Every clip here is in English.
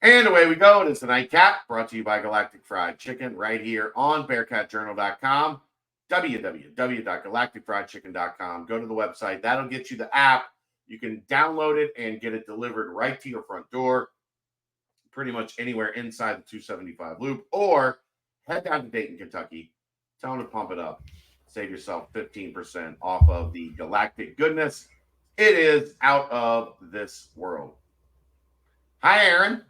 And away we go. It is the Nightcap, brought to you by Galactic Fried Chicken, right here on BearcatJournal.com, www.galacticfriedchicken.com. Go to the website. That'll get you the app. You can download it and get it delivered right to your front door, pretty much anywhere inside the 275 loop, or head down to Dayton, Kentucky. Tell them to pump it up. Save yourself 15% off of the Galactic goodness. It is out of this world. Hi, Aaron.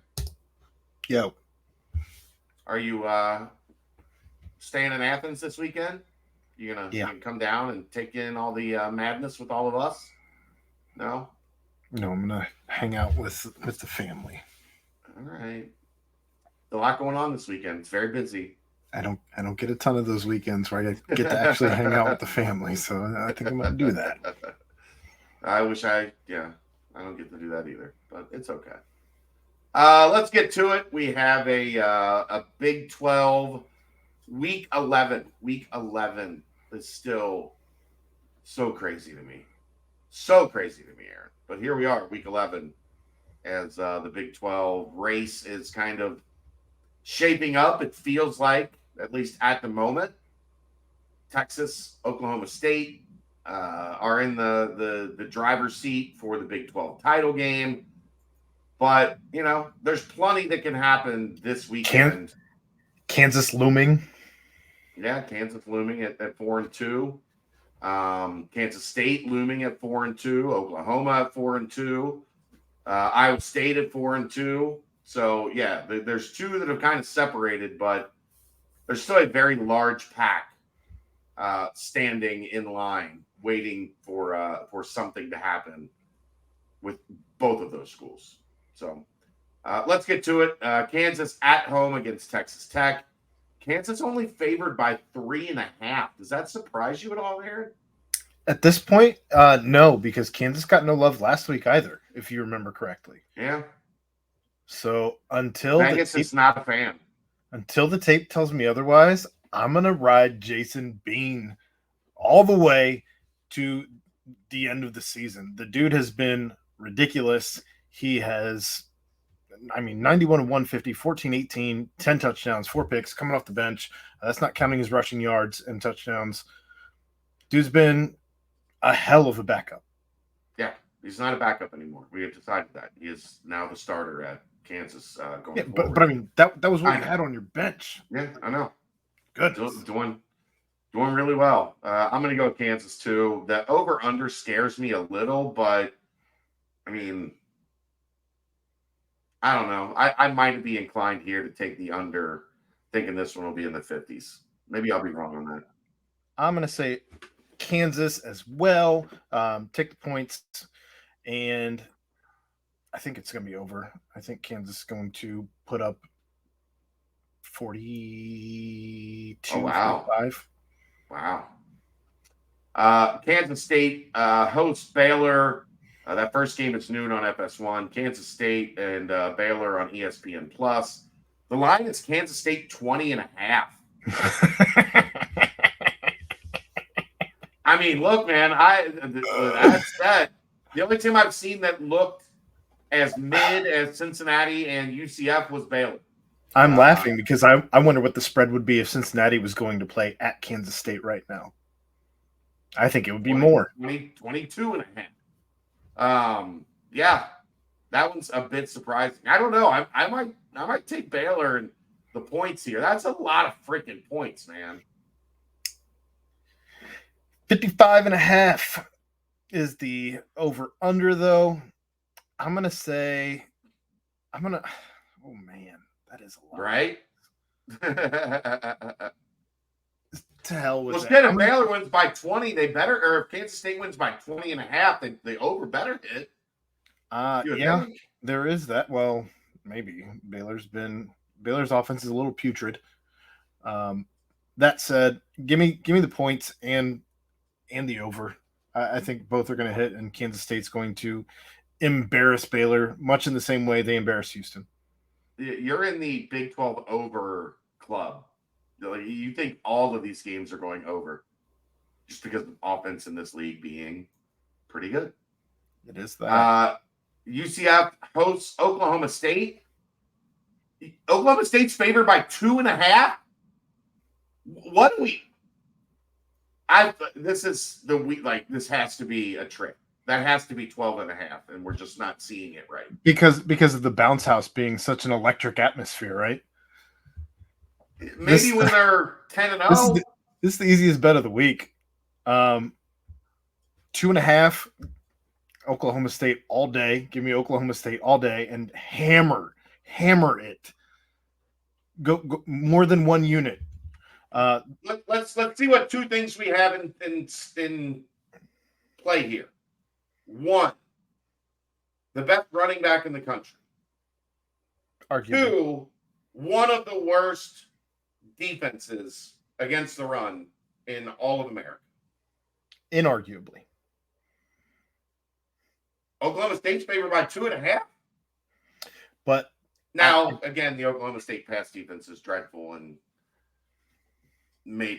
Yo. Are you staying in Athens this weekend? You gonna come down and take in all the madness with all of us? No? No, I'm gonna hang out with the family. All right. A lot going on this weekend. It's very busy. I don't get a ton of those weekends where I get to actually hang out with the family, so I think I'm gonna do that. I don't get to do that either, but it's okay. Let's get to it. We have a Big 12 Week 11. Week 11 is still so crazy to me. So crazy to me, Aaron. But here we are, Week 11, as the Big 12 race is kind of shaping up. It feels like, at least at the moment, Texas, Oklahoma State are in the driver's seat for the Big 12 title game. But, there's plenty that can happen this weekend. Kansas looming. Yeah, Kansas looming at 4-2. Kansas State looming at 4-2. Oklahoma at 4-2. Iowa State at 4-2. So, yeah, there's two that have kind of separated, but there's still a very large pack standing in line waiting for something to happen with both of those schools. So let's get to it. Kansas at home against Texas Tech. Kansas only favored by 3.5. Does that surprise you at all, Aaron? At this point, no, because Kansas got no love last week either, if you remember correctly. Yeah. So until Vegas is not a fan. Until the tape tells me otherwise, I'm gonna ride Jason Bean all the way to the end of the season. The dude has been ridiculous. He has, 91-150, 14-18, 10 touchdowns, 4 picks coming off the bench. That's not counting his rushing yards and touchdowns. Dude's been a hell of a backup. Yeah, he's not a backup anymore. We have decided that. He is now the starter at Kansas going forward. But that was what you had on your bench. Yeah, I know. Good. Doing really well. I'm going to go with Kansas too. The over-under scares me a little, but I don't know. I might be inclined here to take the under, thinking this one will be in the 50s. Maybe I'll be wrong on that. I'm going to say Kansas as well. Take the points, and I think it's going to be over. I think Kansas is going to put up 42, 45. Wow. Kansas State hosts Baylor. That first game is noon on FS1. Kansas State and Baylor on ESPN+. The line is Kansas State 20.5. Look, man, that said, the only team I've seen that looked as mid as Cincinnati and UCF was Baylor. I'm laughing because I wonder what the spread would be if Cincinnati was going to play at Kansas State right now. I think it would be more. 22.5. Yeah, that one's a bit surprising. I don't know. I might take Baylor and the points here. That's a lot of freaking points, man. 55.5 is the over under though. Oh man, that is a lot. Right? To hell with that. Well, if Baylor wins by 20, they better, or if Kansas State wins by 20.5, the over better hit. Yeah, there is that. Well, maybe Baylor's offense is a little putrid. That said, give me the points and the over. I think both are going to hit, and Kansas State's going to embarrass Baylor, much in the same way they embarrassed Houston. You're in the Big 12 over club. You think all of these games are going over just because of offense in this league being pretty good. It is that. UCF hosts Oklahoma State. Oklahoma State's favored by 2.5. What do we? This is the week. Like, this has to be a trick. That has to be 12.5, and we're just not seeing it right. Because of the bounce house being such an electric atmosphere, right? Maybe when they're 10-0. This is the easiest bet of the week. 2.5. Oklahoma State all day. Give me Oklahoma State all day and hammer it. Go more than one unit. Let's see what two things we have in play here. One, the best running back in the country. Arguably. Two, one of the worst defenses against the run in all of America. Inarguably. Oklahoma State's favored by 2.5. But now, again, the Oklahoma State pass defense is dreadful and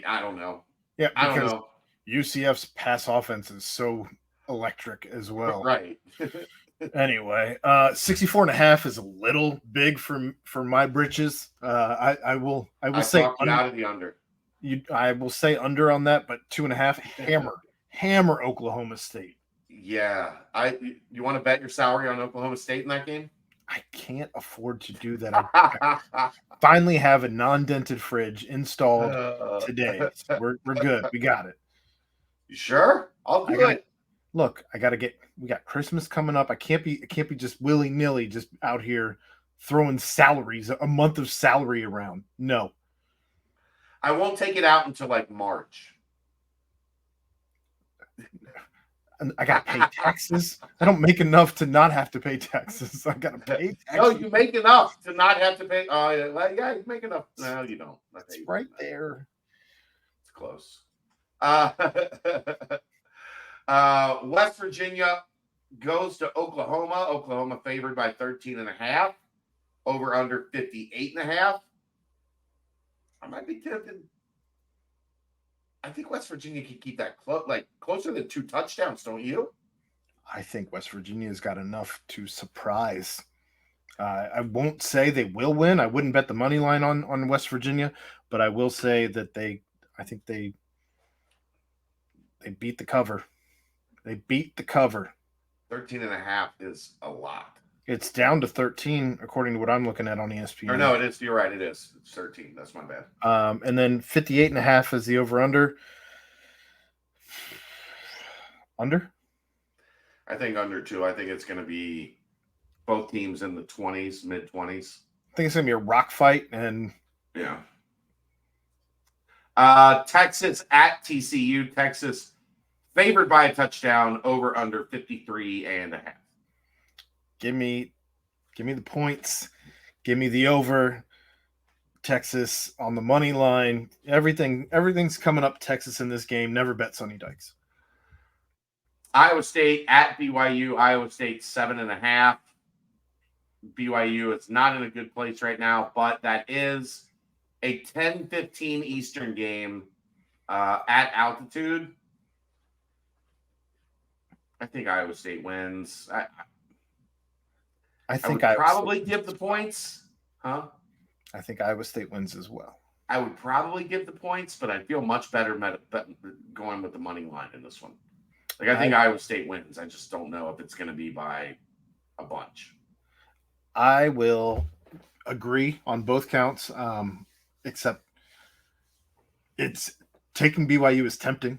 I don't know. Yeah, I don't know. UCF's pass offense is so electric as well. Right. Anyway, 64.5 is a little big for my britches. I will say out of the under. I will say under on that, but 2.5 hammer Oklahoma State. Yeah, you want to bet your salary on Oklahoma State in that game? I can't afford to do that. I finally have a non-dented fridge installed today. So we're good. We got it. You sure? I'll do it. Look, we got Christmas coming up. I can't be just willy-nilly just out here throwing salaries, a month of salary around. No. I won't take it out until like March. I got to pay taxes. I don't make enough to not have to pay taxes. I got to pay taxes. No, you make enough to not have to pay. Yeah, you make enough. No, you don't. It's right there. It's close. West Virginia goes to Oklahoma. Oklahoma favored by 13.5. Over under 58.5. I might be tempted. I think West Virginia can keep that closer than 2 touchdowns, don't you? I think West Virginia's got enough to surprise. I won't say they will win. I wouldn't bet the money line on West Virginia, but I will say that I think they beat the cover. They beat the cover. 13.5 is a lot. It's down to 13, according to what I'm looking at on ESPN. Or no, it is. You're right. It is. It's 13. That's my bad. And then 58.5 is the over-under. Under? I think under 2. I think it's going to be both teams in the 20s, mid-20s. I think it's going to be a rock fight. And yeah. Texas at TCU. Texas favored by a touchdown, over under 53.5. Give me the points. Give me the over. Texas on the money line. Everything's coming up Texas in this game. Never bet Sonny Dykes. Iowa State at BYU. Iowa State 7.5. BYU is not in a good place right now, but that is a 10:15 Eastern game at altitude. I think Iowa State wins. I think I would probably give the points. Huh? I think Iowa State wins as well. I would probably give the points, but I feel much better going with the money line in this one. Like, I think Iowa State wins. I just don't know if it's going to be by a bunch. I will agree on both counts, except it's taking BYU is tempting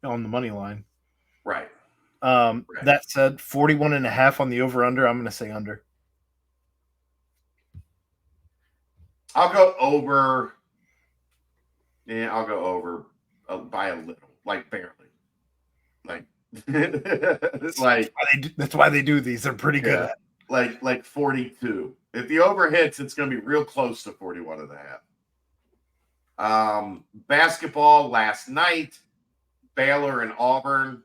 on the money line. Right. That said, 41.5 on the over-under. I'm going to say under. I'll go over. Yeah, I'll go over by a little, like barely. Like, that's why they do these. They're pretty good at it. Like 42. If the over hits, it's going to be real close to 41.5. Basketball last night, Baylor and Auburn.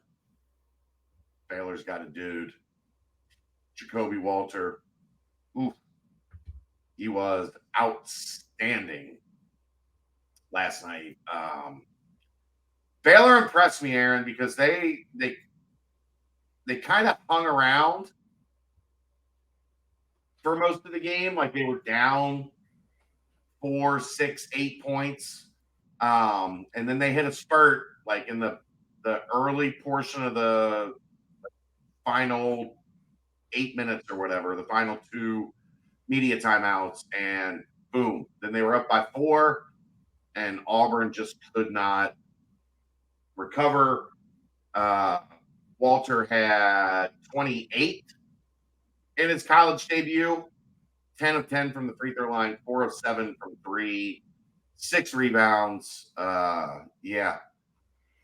Baylor's got a dude, Jacoby Walter. Ooh, he was outstanding last night. Baylor impressed me, Aaron, because they kind of hung around for most of the game. Like, they were down 4, 6, 8 points. And then they hit a spurt like in the early portion of the final 8 minutes or whatever, the final 2 media timeouts, and boom, then they were up by 4, and Auburn just could not recover. Walter had 28 in his college debut, 10 of 10 from the free throw line, 4 of 7 from 3, 6 rebounds. Yeah.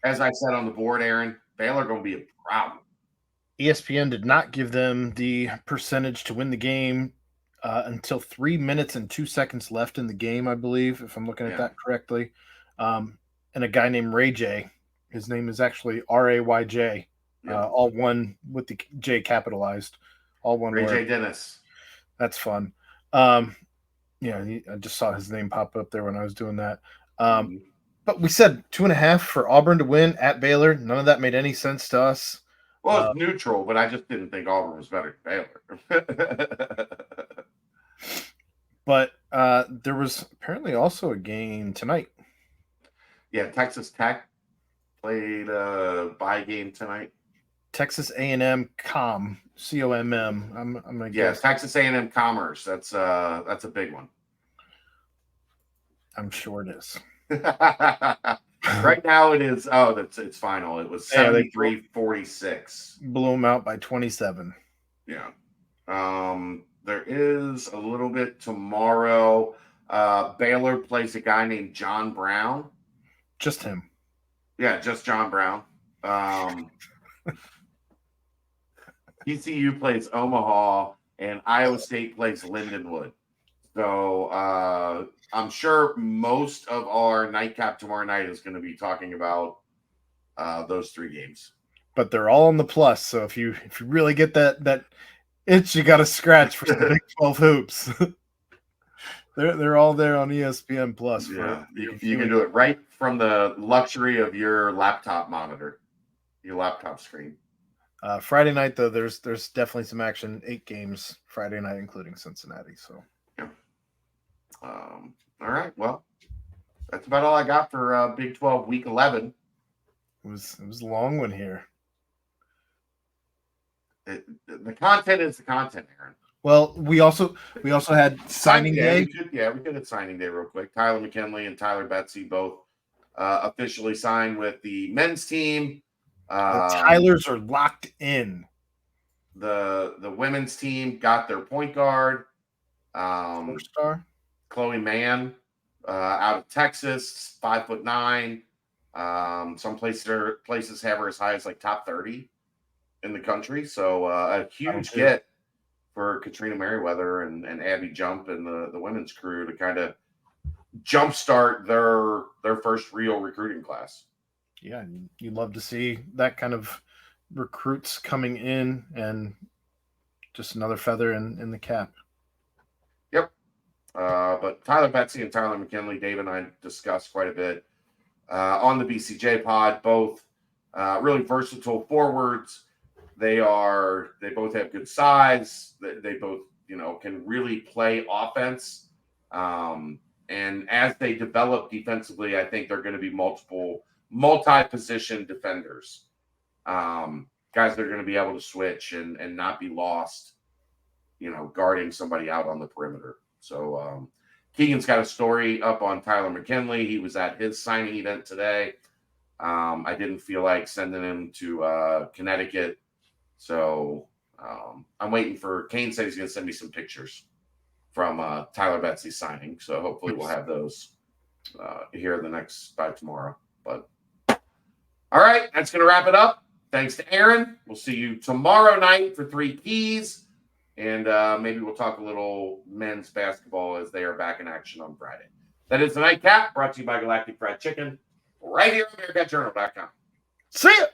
As I said on the board, Aaron, Baylor going to be a problem. ESPN did not give them the percentage to win the game until 3 minutes and 2 seconds left in the game, I believe, if I'm looking at that correctly. And a guy named Ray J. His name is actually RAYJ, all one with the J capitalized, all one Ray word. J. Dennis. That's fun. I just saw his name pop up there when I was doing that. But we said 2.5 for Auburn to win at Baylor. None of that made any sense to us. Well, it's neutral, but I just didn't think Auburn was better than Baylor. But there was apparently also a game tonight. Yeah, Texas Tech played a bye game tonight. Texas A&M COMM. I'm gonna guess. Texas A&M Commerce. That's a big one. I'm sure it is. Right now it is. Oh, it's final. It was 73-46. Blew them out by 27. Yeah. There is a little bit tomorrow. Baylor plays a guy named John Brown. Just him. Yeah, just John Brown. TCU plays Omaha, and Iowa State plays Lindenwood. So I'm sure most of our nightcap tomorrow night is going to be talking about those 3 games. But they're all on the plus. So if you really get that itch, you got to scratch for the Big 12 hoops. They're all there on ESPN Plus. Yeah, you can do it right from the luxury of your laptop monitor, your laptop screen. Friday night, though, there's definitely some action. 8 games Friday night, including Cincinnati. So, yeah. All right. Well, that's about all I got for Big 12 Week 11. It was a long one here. The content is the content, Aaron. Well, we also had signing day. We could have signing day real quick. Tyler McKinley and Tyler Betsy both officially signed with the men's team. The Tylers are locked in. The women's team got their point guard. 4-star Chloe Mann out of Texas, 5'9". Some places have her as high as like top 30 in the country. So a huge get for Katrina Merriweather and Abby Jump and the women's crew to kind of jumpstart their first real recruiting class. Yeah, you'd love to see that kind of recruits coming in and just another feather in the cap. Yep. But Tyler Betsy and Tyler McKinley, Dave and I discussed quite a bit on the BCJ pod, both really versatile forwards. They both have good size. They both, can really play offense. And as they develop defensively, I think they're going to be multi-position defenders. Guys that are going to be able to switch and not be lost, guarding somebody out on the perimeter. So Keegan's got a story up on Tyler McKinley. He was at his signing event today. I didn't feel like sending him to Connecticut. So I'm waiting for Kane said he's going to send me some pictures from Tyler Betsy's signing. So hopefully we'll have those here by tomorrow. But all right, that's going to wrap it up. Thanks to Aaron. We'll see you tomorrow night for 3 keys. And maybe we'll talk a little men's basketball as they are back in action on Friday. That is the Nightcap, brought to you by Galactic Fried Chicken, right here on BearcatJournal.com. See ya!